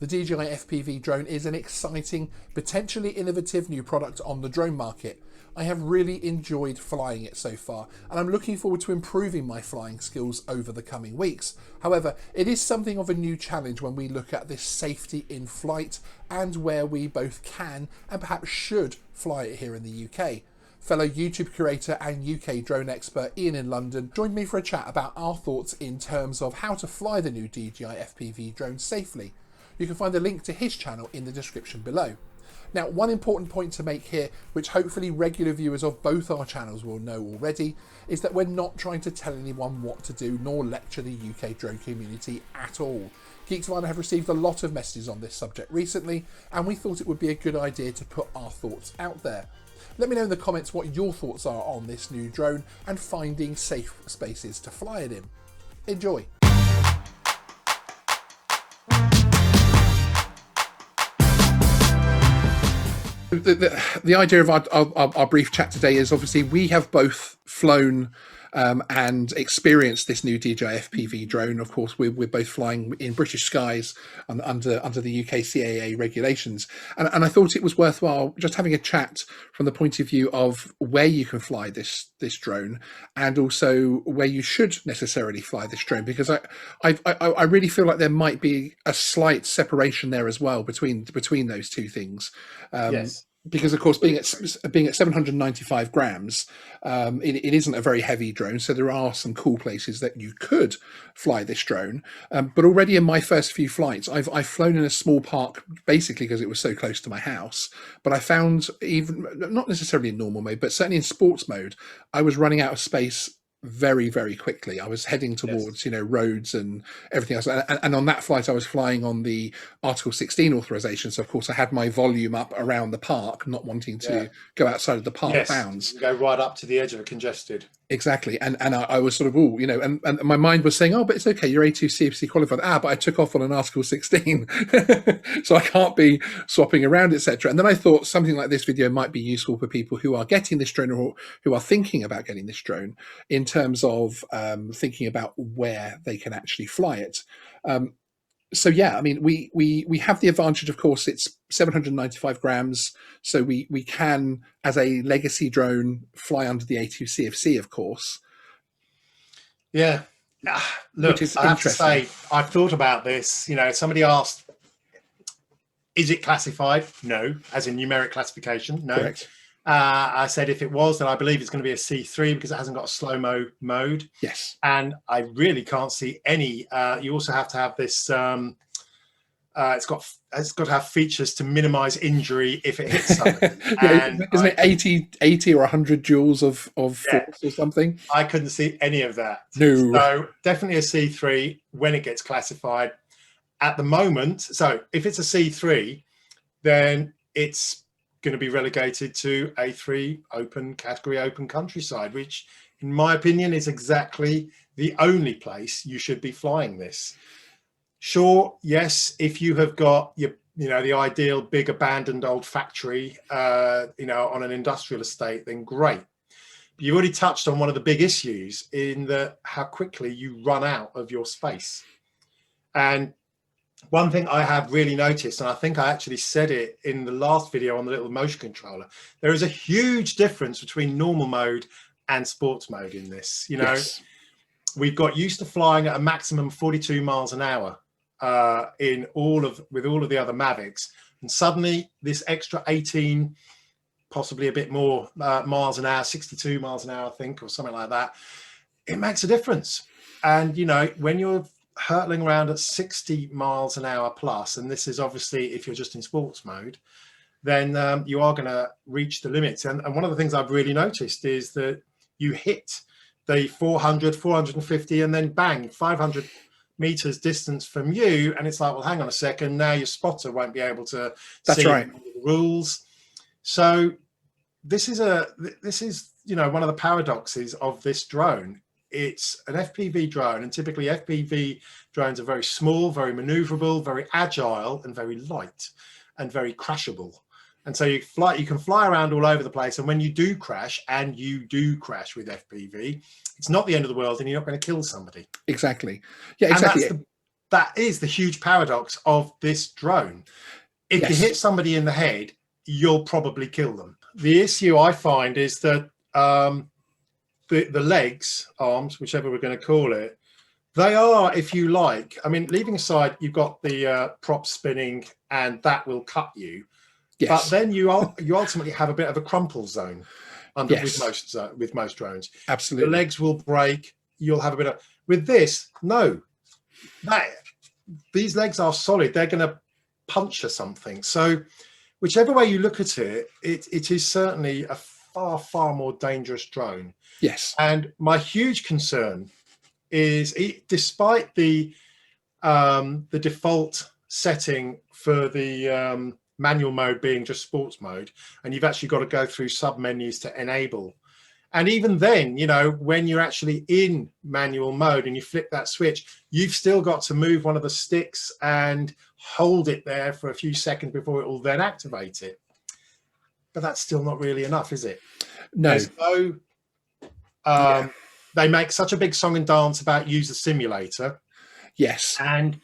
The DJI FPV drone is an exciting, potentially innovative new product on the drone market. I have really enjoyed flying it so far, and I'm looking forward to improving my flying skills over the coming weeks. However, it is something of a new challenge when we look at this safety in flight and where we both can and perhaps should fly it here in the UK. Fellow YouTube creator and UK drone expert Ian in London joined me for a chat about our thoughts in terms of how to fly the new DJI FPV drone safely. You can find a link to his channel in the description below. Now, one important point to make here, which hopefully regular viewers of both our channels will know already, is that we're not trying to tell anyone what to do nor lecture the UK drone community at all. Geeksvana have received a lot of messages on this subject recently, and we thought it would be a good idea to put our thoughts out there. Let me know in the comments what your thoughts are on this new drone and finding safe spaces to fly it in. Enjoy! The idea of our brief chat today is obviously we have both flown and experienced this new DJI FPV drone. Of course, we're both flying in British skies under the UK CAA regulations, and I thought it was worthwhile just having a chat from the point of view of where you can fly this drone and also where you should necessarily fly this drone, because I really feel like there might be a slight separation there as well between those two things. Yes. Because of course, being at 795 grams, it isn't a very heavy drone. So there are some cool places that you could fly this drone. But already in my first few flights, I've flown in a small park, basically because it was so close to my house. But I found, even not necessarily in normal mode, but certainly in sports mode, I was running out of space very, very quickly. I was heading towards, roads and everything else. And on that flight, I was flying on the Article 16 authorization. So, of course, I had my volume up around the park, not wanting to go outside of the park bounds. Go right up to the edge of a congested. Exactly. And I was sort of, and my mind was saying, oh, but it's okay, you're A2 CFC qualified. But I took off on an Article 16. So I can't be swapping around, etc. And then I thought something like this video might be useful for people who are getting this drone or who are thinking about getting this drone in terms of thinking about where they can actually fly it. So yeah, I mean, we have the advantage, of course, it's 795 grams, so we can, as a legacy drone, fly under the A2 CFC, of course. Yeah, look, I have to say, I've thought about this. Somebody asked, is it classified? No, as in numeric classification. No. Correct. I said if it was, then I believe it's going to be a C3 because it hasn't got a slow-mo mode. Yes. And I really can't see any. You also have to have this. It's got to have features to minimize injury if it hits something. Isn't it 80 or 100 joules of force or something? I couldn't see any of that. No. So definitely a C3 when it gets classified. At the moment, so if it's a C3, then it's going to be relegated to A3 open category, open countryside, which in my opinion is exactly the only place you should be flying this. Sure, yes, if you have got your, the ideal big abandoned old factory, on an industrial estate, then great. But you already touched on one of the big issues in how quickly you run out of your space. And one thing I have really noticed, and I think I actually said it in the last video on the little motion controller, there is a huge difference between normal mode and sports mode in this. Yes. We've got used to flying at a maximum 42 miles an hour with all of the other Mavics, and suddenly this extra 18, possibly a bit more miles an hour, 62 miles an hour, I think, or something like that, it makes a difference. And when you're hurtling around at 60 miles an hour plus, and this is obviously if you're just in sports mode, then you are going to reach the limits. And one of the things I've really noticed is that you hit the 400, 450, and then bang, 500 meters distance from you, and it's like, well, hang on a second, now your spotter won't be able to see the rules. So this is one of the paradoxes of this drone. It's an FPV drone, and typically FPV drones are very small, very maneuverable, very agile, and very light, and very crashable. And so you can fly around all over the place. And when you do crash, and you do crash with FPV, it's not the end of the world, and you're not going to kill somebody. Exactly. Yeah, exactly. that is the huge paradox of this drone. If you hit somebody in the head, you'll probably kill them. The issue I find is that the legs, arms, whichever we're going to call it, they are, if you like, I mean, leaving aside, you've got the prop spinning and that will cut you. But then you ultimately have a bit of a crumple zone with most drones. Absolutely. The legs will break. You'll have a bit of, with this, no. These legs are solid. They're going to puncture something. So whichever way you look at it, it is certainly a far, far more dangerous drone. Yes. And my huge concern is, despite the default setting for the manual mode being just sports mode, and you've actually got to go through sub menus to enable. And even then, you know, when you're actually in manual mode and you flip that switch, you've still got to move one of the sticks and hold it there for a few seconds before it will then activate it. But that's still not really enough, is it? No. So they make such a big song and dance about use a simulator. Yes. And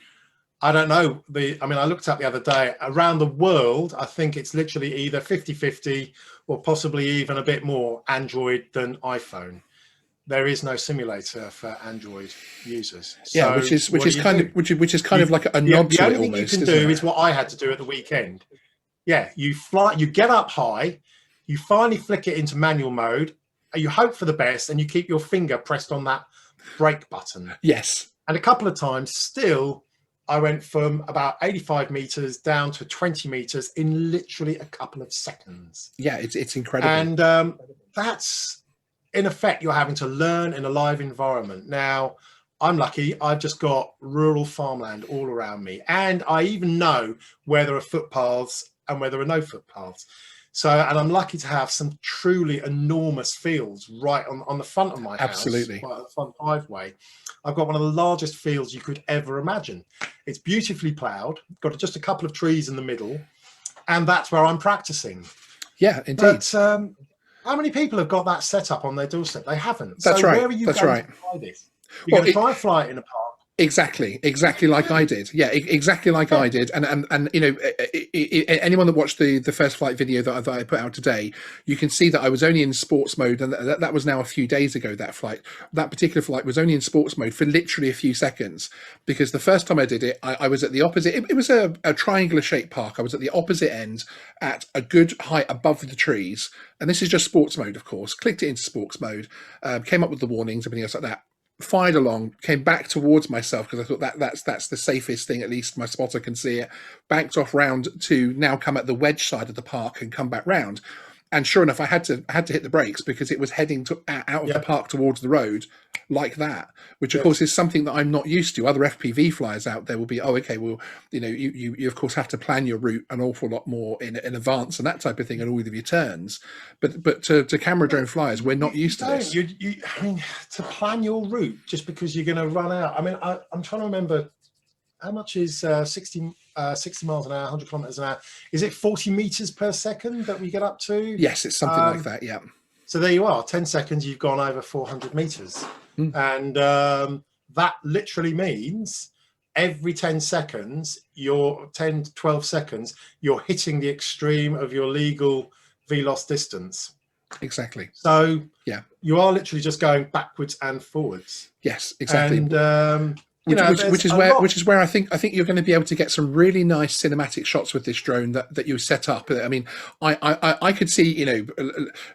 I don't know. I mean, I looked up the other day, around the world, I think it's literally either 50-50 or possibly even a bit more Android than iPhone. There is no simulator for Android users. Yeah, so which is kind of like a nod to it almost. The only thing you can do is what I had to do at the weekend. Yeah, you get up high, you finally flick it into manual mode, and you hope for the best, and you keep your finger pressed on that brake button. Yes. And a couple of times still, I went from about 85 meters down to 20 meters in literally a couple of seconds. Yeah, it's incredible. And that's, in effect, you're having to learn in a live environment. Now, I'm lucky. I've just got rural farmland all around me. And I even know where there are footpaths and where there are no footpaths. So, and I'm lucky to have some truly enormous fields right on the front of my house. Absolutely. Right at the front driveway. I've got one of the largest fields you could ever imagine. It's beautifully ploughed, got just a couple of trees in the middle, and that's where I'm practicing. Yeah, indeed. But how many people have got that set up on their doorstep? They haven't. That's right. Where are you going to fly this? You're going to try and fly it in a park. Exactly like I did. Yeah, exactly like I did. And you know, anyone that watched the first flight video that I put out today, you can see that I was only in sports mode, and that was now a few days ago. That particular flight was only in sports mode for literally a few seconds, because the first time I did it, I was at the opposite. It was a triangular shaped park. I was at the opposite end at a good height above the trees, and this is just sports mode, of course. Clicked it into sports mode, came up with the warnings, everything else like that. Fired along, came back towards myself because I thought that's the safest thing, at least my spotter can see it. Backed off round to now come at the wedge side of the park and come back round. And sure enough, I had to hit the brakes because it was heading out of the park towards the road like that, which of course is something that I'm not used to. Other FPV flyers out there will be, oh, okay, well, you know, you of course have to plan your route an awful lot more in advance and that type of thing, and all of your turns. But to camera drone flyers, we're not used to this. I mean, to plan your route just because you're going to run out. I mean, I'm trying to remember, how much is 60 miles an hour, 100 kilometers an hour? Is it 40 meters per second that we get up to? Yes, it's something like that. Yeah. So there you are, 10 seconds, you've gone over 400 meters. And that literally means every 10 seconds, 10 to 12 seconds, you're hitting the extreme of your legal VLOS distance. Exactly. So yeah, you are literally just going backwards and forwards. Yes, exactly. And which is where I think you're going to be able to get some really nice cinematic shots with this drone that you set up. I mean, I could see, you know,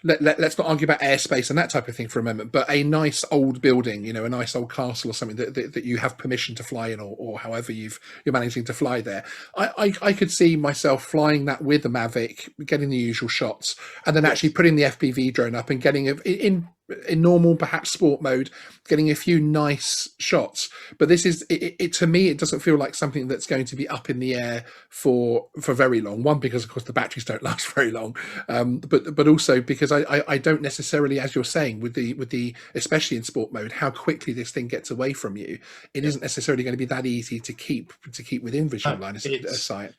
let's not argue about airspace and that type of thing for a moment, but a nice old building, you know, a nice old castle or something that you have permission to fly in, or however you're managing to fly there. I could see myself flying that with the Mavic, getting the usual shots, and then actually putting the FPV drone up and getting in normal, perhaps sport mode, getting a few nice shots. But this is it to me, it doesn't feel like something that's going to be up in the air for very long. One, because of course the batteries don't last very long, but also because I don't necessarily, as you're saying, with the especially in sport mode, how quickly this thing gets away from you, it isn't necessarily going to be that easy to keep within visual line of sight.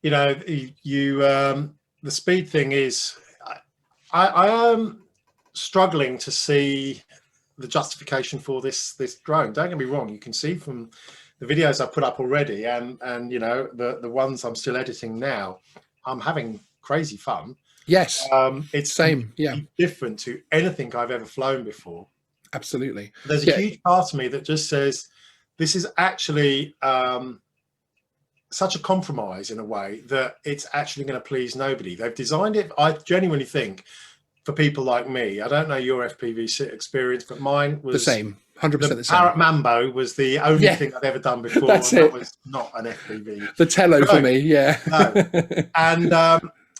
You know, the speed thing is, I am struggling to see the justification for this drone. Don't get me wrong, you can see from the videos I put up already, and you know, the ones I'm still editing now, I'm having crazy fun. Yes. It's Same. Yeah, completely different to anything I've ever flown before. absolutely. There's a Yeah, huge part of me that just says this is actually such a compromise in a way that it's actually going to please nobody. They've designed it, I genuinely think, for people like me. I don't know your FPV experience, but mine was the same. 100% the the Parrot same. Mambo was the only Yeah, thing I'd ever done before, that's and that it. was not an FPV The tello for drone. me. Yeah. No. And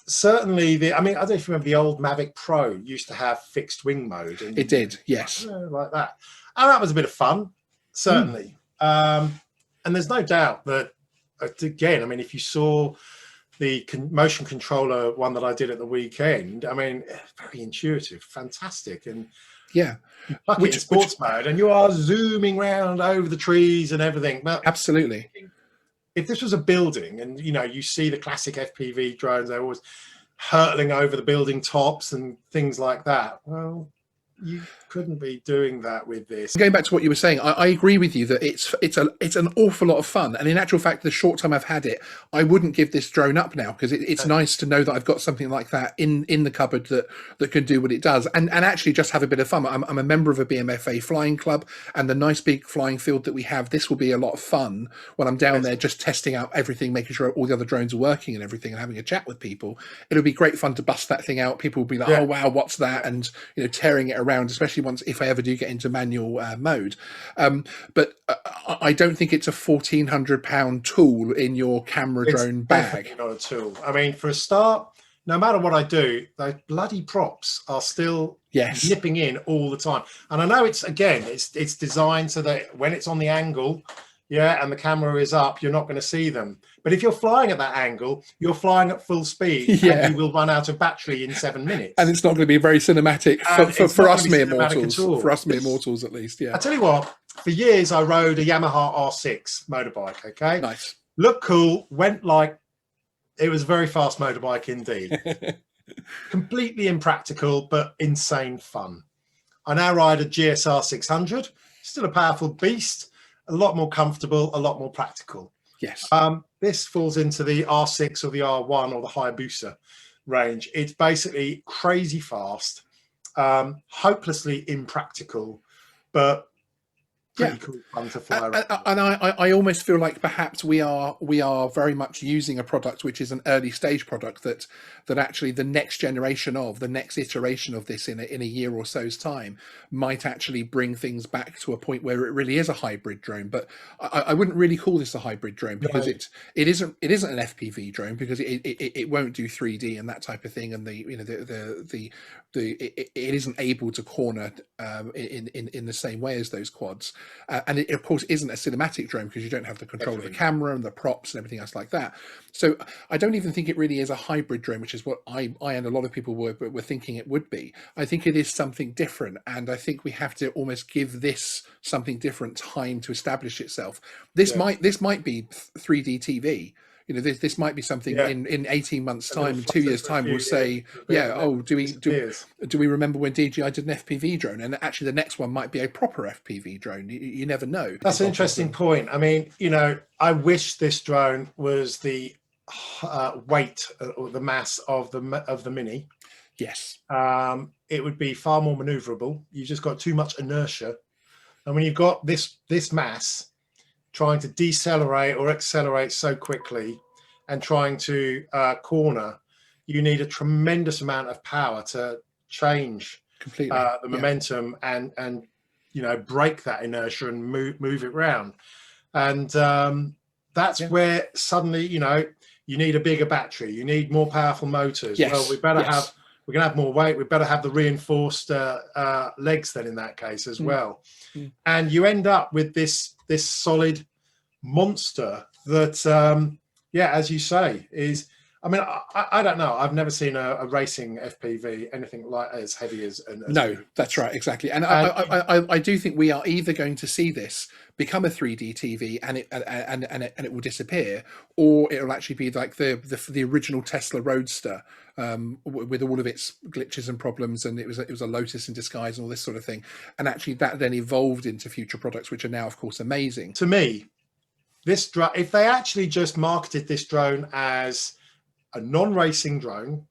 certainly I mean, I don't know if you remember the old Mavic Pro used to have fixed wing mode, and It did. Yes. like that. And that was a bit of fun, certainly. And there's no doubt that, again, I mean, if you saw the motion controller one that I did at the weekend, I mean, very intuitive, fantastic. And Yeah. you pluck it in sports mode and you are zooming around over the trees and everything. But absolutely. if this was a building, and you know, you see the classic FPV drones, they're always hurtling over the building tops and things like that. Well, you couldn't be doing that with this. Going back to what you were saying, I agree with you that it's an awful lot of fun. And in actual fact, the short time I've had it, I wouldn't give this drone up now, because it's nice to know that I've got something like that in the cupboard that can do what it does, and actually just have a bit of fun. I'm a member of a BMFA flying club, and the nice big flying field that we have, this will be a lot of fun when I'm down there just testing out everything, making sure all the other drones are working and everything, and having a chat with people. It'll be great fun to bust that thing out. People will be like, oh wow, what's that? And you know, tearing it around, especially if I ever do get into manual mode. But I don't think it's a £1,400 tool in your camera drone bag. Definitely not a tool. I mean, for a start, no matter what I do, those bloody props are still nipping in all the time. And I know it's designed so that when it's on the angle, and the camera is up, you're not going to see them. But if you're flying at that angle, you're flying at full speed, and you will run out of battery in 7 minutes. And it's not going to be very cinematic for us mere mortals. For us mere mortals, at least. Yeah. I tell you what, for years I rode a Yamaha R6 motorbike. Okay, nice, looked cool, went like it was a very fast motorbike indeed. Completely impractical, but insane fun. I now ride a GSR 600, still a powerful beast. A lot more comfortable, a lot more practical. Yes. This falls into the R6 or the R1 or the Hayabusa range. It's basically crazy fast, hopelessly impractical, but pretty cool fun to fly around. And I almost feel like perhaps we are very much using a product which is an early stage product that actually the next generation of the next iteration of this in a year or so's time might actually bring things back to a point where it really is a hybrid drone. But I wouldn't really call this a hybrid drone, because it isn't an FPV drone, because it won't do 3D and that type of thing, and it isn't able to corner in the same way as those quads. And it, of course, isn't a cinematic drone, because you don't have the control of the camera and the props and everything else like that. So I don't even think it really is a hybrid drone, which is what I and a lot of people were thinking it would be. I think it is something different, and I think we have to almost give this something different time to establish itself. This might be 3D TV. You know, this might be something in 18 months' time, 2 years' time, we'll say, do we remember when DJI did an FPV drone? And actually, the next one might be a proper FPV drone. You never know. That's an interesting point. I mean, you know, I wish this drone was the weight or the mass of the Mini. Yes. It would be far more maneuverable. You've just got too much inertia, and when you've got this mass trying to decelerate or accelerate so quickly and trying to corner, you need a tremendous amount of power to change completely the momentum and you know, break that inertia and move it around. And that's where suddenly, you know, you need a bigger battery, you need more powerful motors. Well, we're gonna have more weight, we better have the reinforced legs then in that case as well. And you end up with this solid monster that as you say, is, I mean, I don't know, I've never seen a racing FPV anything like as heavy as no, that's right, exactly. And I do think we are either going to see this become a 3D TV and it will disappear, or it will actually be like the original Tesla Roadster, with all of its glitches and problems, and it was a Lotus in disguise and all this sort of thing, and actually that then evolved into future products which are now, of course, amazing. To me, this drone, if they actually just marketed this drone as a non-racing drone,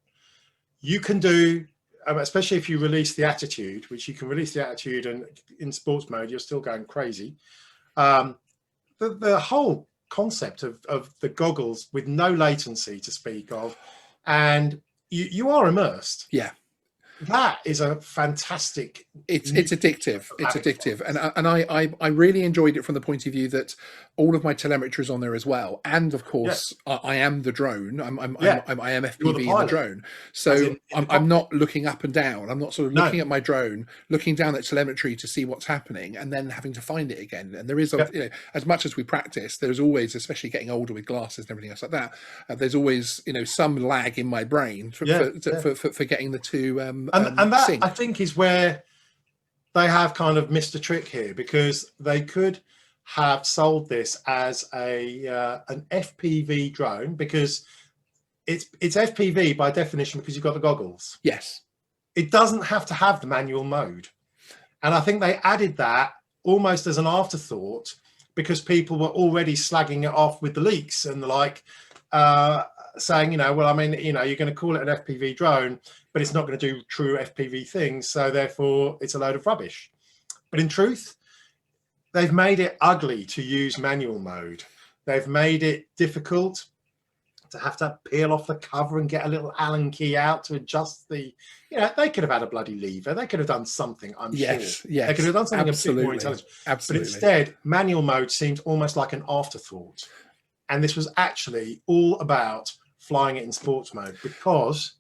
you can do, especially if you release the Attitude, which you can release the Attitude, and in sports mode, you're still going crazy. The whole concept of the goggles with no latency to speak of, and you are immersed. Yeah. That is a fantastic. It's addictive. It's addictive, and I really enjoyed it from the point of view that all of my telemetry is on there as well, and of course I am the drone. I am FPV in the drone, so I'm not looking up and down. I'm not sort of looking at my drone, looking down at telemetry to see what's happening, and then having to find it again. And there is, you know, as much as we practice, there's always, especially getting older with glasses and everything else like that, there's always, you know, some lag in my brain for getting the two. And that sync. I think is where they have kind of missed a trick here, because they could have sold this as an FPV drone, because it's FPV by definition because you've got the goggles. Yes. It doesn't have to have the manual mode. And I think they added that almost as an afterthought because people were already slagging it off with the leaks and the like, saying, you know, well, I mean, you know, you're going to call it an FPV drone, but it's not going to do true FPV things, so therefore it's a load of rubbish. But in truth, they've made it ugly to use manual mode. They've made it difficult to have to peel off the cover and get a little Allen key out to adjust the, you know, they could have had a bloody lever. They could have done something, I'm sure. Yes, they could have done something a bit more intelligent. Absolutely. But instead, manual mode seemed almost like an afterthought. And this was actually all about flying it in sports mode, because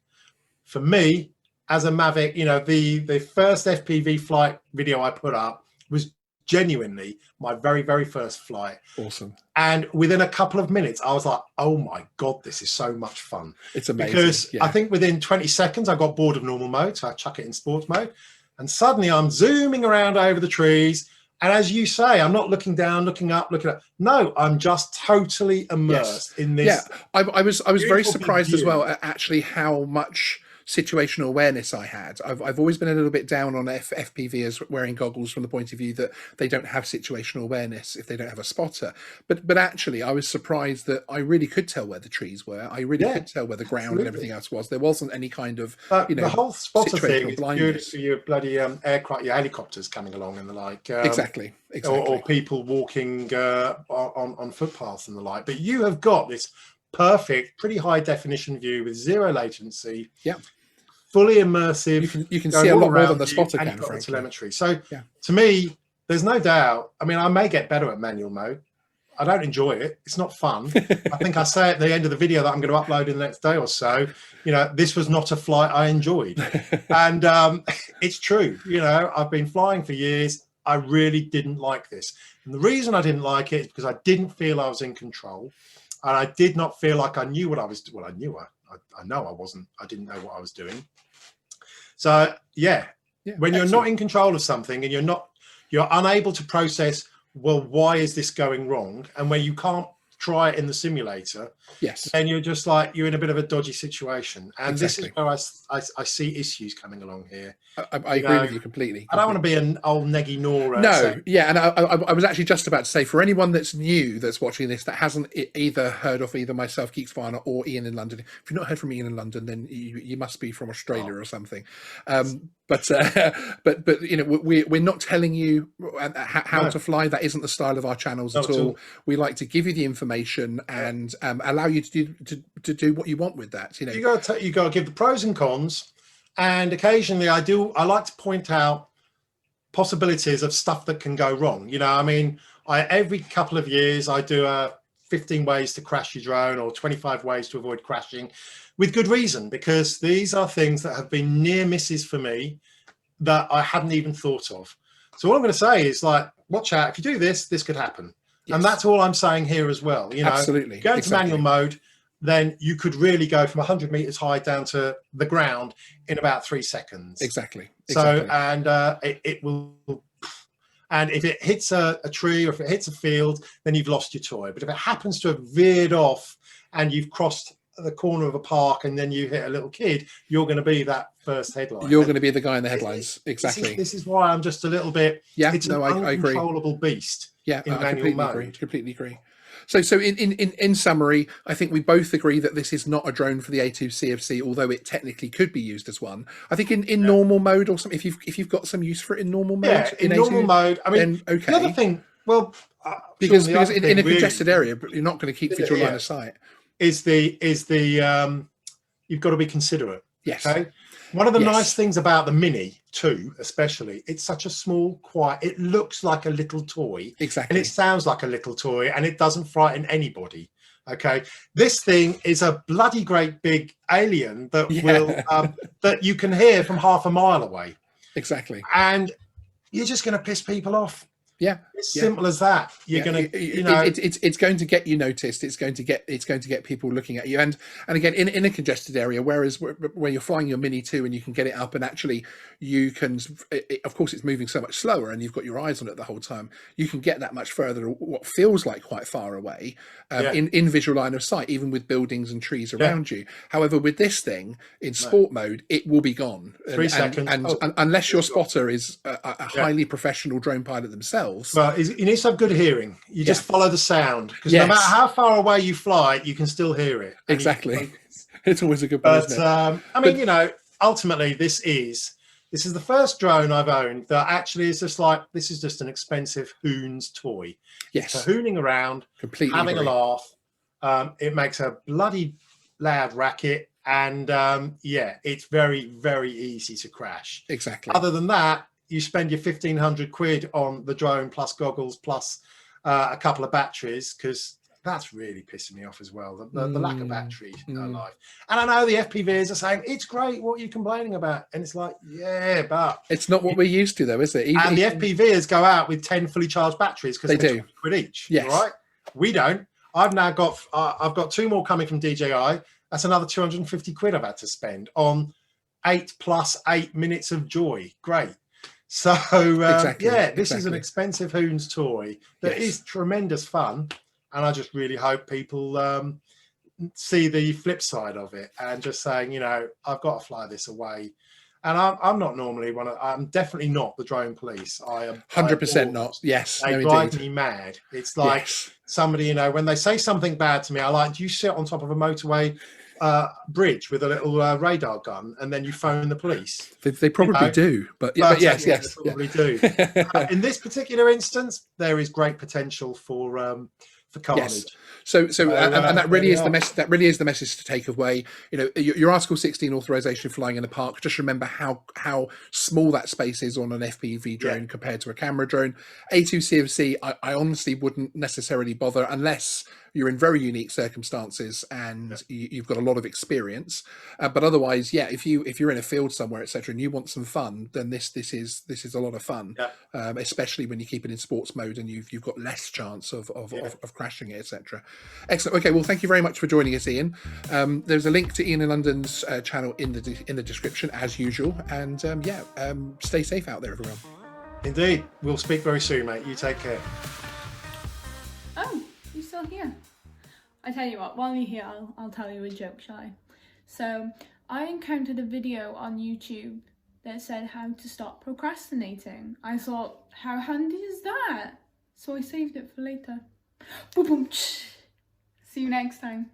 for me, as a Mavic, you know, the first FPV flight video I put up was genuinely my very, very first flight. Awesome. And within a couple of minutes, I was like, oh my God, this is so much fun. It's amazing. Because I think within 20 seconds, I got bored of normal mode. So I chuck it in sports mode. And suddenly I'm zooming around over the trees. And as you say, I'm not looking down, looking up, looking up. No, I'm just totally immersed in this. Yeah, I was very surprised as well at actually how much situational awareness I had. I've always been a little bit down on FPV as wearing goggles from the point of view that they don't have situational awareness if they don't have a spotter. But actually, I was surprised that I really could tell where the trees were. I really could tell where the ground and everything else was. There wasn't any kind of, you know, the whole spotter thing is blindness. Good for your bloody aircraft, your helicopters coming along and the like. Exactly. Or people walking on footpaths and the like. But you have got this perfect, pretty high definition view with zero latency. Yeah. Fully immersive. You can see a lot more than the spotter can, frankly. Telemetry. So to me, there's no doubt. I mean, I may get better at manual mode. I don't enjoy it. It's not fun. I think I say at the end of the video that I'm going to upload in the next day or so, you know, this was not a flight I enjoyed. And it's true. You know, I've been flying for years. I really didn't like this. And the reason I didn't like it is because I didn't feel I was in control. And I did not feel like I knew what I was doing. Well, I knew I know I wasn't. I didn't know what I was doing. So when you're not in control of something and you're unable to process, well, why is this going wrong? And when you can't try it in the simulator, then you're just like, you're in a bit of a dodgy situation. And this is where I see issues coming along here. I agree with you completely. I don't want to be an old neggy Nora. No, and I was actually just about to say, for anyone that's new that's watching this that hasn't either heard of either myself, Geeksvana, or Ian in London, if you've not heard from Ian in London, then you must be from Australia or something. But you know, we're not telling you how to fly. That isn't the style of our channels at all. We like to give you the information and allow you to do what you want with that. You know, you got to give the pros and cons. And occasionally I like to point out possibilities of stuff that can go wrong. You know, I mean, every couple of years I do 15 ways to crash your drone or 25 ways to avoid crashing, with good reason, because these are things that have been near misses for me that I hadn't even thought of. So what I'm going to say is, like, watch out. If you do this, this could happen. Yes. And that's all I'm saying here as well. You know, absolutely. Go into manual mode, then you could really go from 100 meters high down to the ground in about 3 seconds. Exactly. So, and it will, and if it hits a tree or if it hits a field, then you've lost your toy. But if it happens to have veered off and you've crossed the corner of a park and then you hit a little kid, you're going to be that first headline. You're going to be the guy in the headlines. Exactly. This is why I'm just a little bit, it's an uncontrollable beast. Yeah, I completely agree. So in summary, I think we both agree that this is not a drone for the A2 CFC, although it technically could be used as one. I think in normal mode or something, if you've got some use for it in normal mode, Yeah, in normal A2, mode. I mean, then okay. the other thing, well, Because Sean, the other in thing a really congested area, but you're not going to keep visual line of sight. is the you've got to be considerate. Yes. Okay. One of the nice things about the Mini too, especially, it's such a small, quiet. It looks like a little toy, exactly, and it sounds like a little toy, and it doesn't frighten anybody. Okay, this thing is a bloody great big alien that will that you can hear from half a mile away. Exactly, and you're just going to piss people off. Yeah, it's simple as that. You're going to, you know, it's going to get you noticed. It's going to get people looking at you. And again, in a congested area, whereas where you're flying your Mini 2 and you can get it up, and actually you can, of course, it's moving so much slower, and you've got your eyes on it the whole time. You can get that much further, what feels like quite far away, in visual line of sight, even with buildings and trees around you. However, with this thing in sport mode, it will be gone 3 seconds, and unless your spotter is a highly professional drone pilot themselves. Well, you need to have good hearing. You just follow the sound, because no matter how far away you fly, you can still hear it. Exactly. It's always a good one, isn't it? I mean, you know, ultimately, this is the first drone I've owned that actually is just like, this is just an expensive Hoons toy. Yes. For hooning around, completely having a laugh. It makes a bloody loud racket. And yeah, it's very, very easy to crash. Exactly. Other than that, you spend your 1,500 quid on the drone plus goggles plus a couple of batteries, because that's really pissing me off as well. The lack of battery life. And I know the FPVs are saying, it's great, what are you complaining about? And it's like, yeah, but it's not what we're used to, though, is it? And the FPVs go out with 10 fully charged batteries because they do quid each. Yes. Right? We don't. I've now got I've got 2 more coming from DJI. That's another 250 quid I've had to spend on 8 + 8 minutes of joy. Great. So this is an expensive Hoons toy that is tremendous fun, and I just really hope people see the flip side of it and just saying, you know, I've got to fly this away. And I'm not normally I'm definitely not the drone police. I am 100% not. Yes, they drive me mad. It's like somebody, you know, when they say something bad to me, I like, do you sit on top of a motorway bridge with a little radar gun and then you phone the police? They probably do, but yes, they probably do. In this particular instance, there is great potential for carnage. Yes. So and that really is the message. That really is the message to take away. You know, your Article 16 authorization flying in a park. Just remember how small that space is on an FPV drone compared to a camera drone. A2 CFC, I honestly wouldn't necessarily bother unless you're in very unique circumstances and you've got a lot of experience. But otherwise, if you're in a field somewhere, etc., and you want some fun, then this is a lot of fun. Especially when you keep it in sports mode and you've got less chance of crashing it, etc. Excellent. Okay, well, thank you very much for joining us, Ian. There's a link to Ian and London's channel in the description as usual. And stay safe out there, everyone. Indeed. We'll speak very soon, mate. You take care. Oh, you're still here. I tell you what, while you're here, I'll tell you a joke, shall I? So I encountered a video on YouTube that said how to stop procrastinating. I thought, how handy is that? So I saved it for later. Boom, boom. See you next time.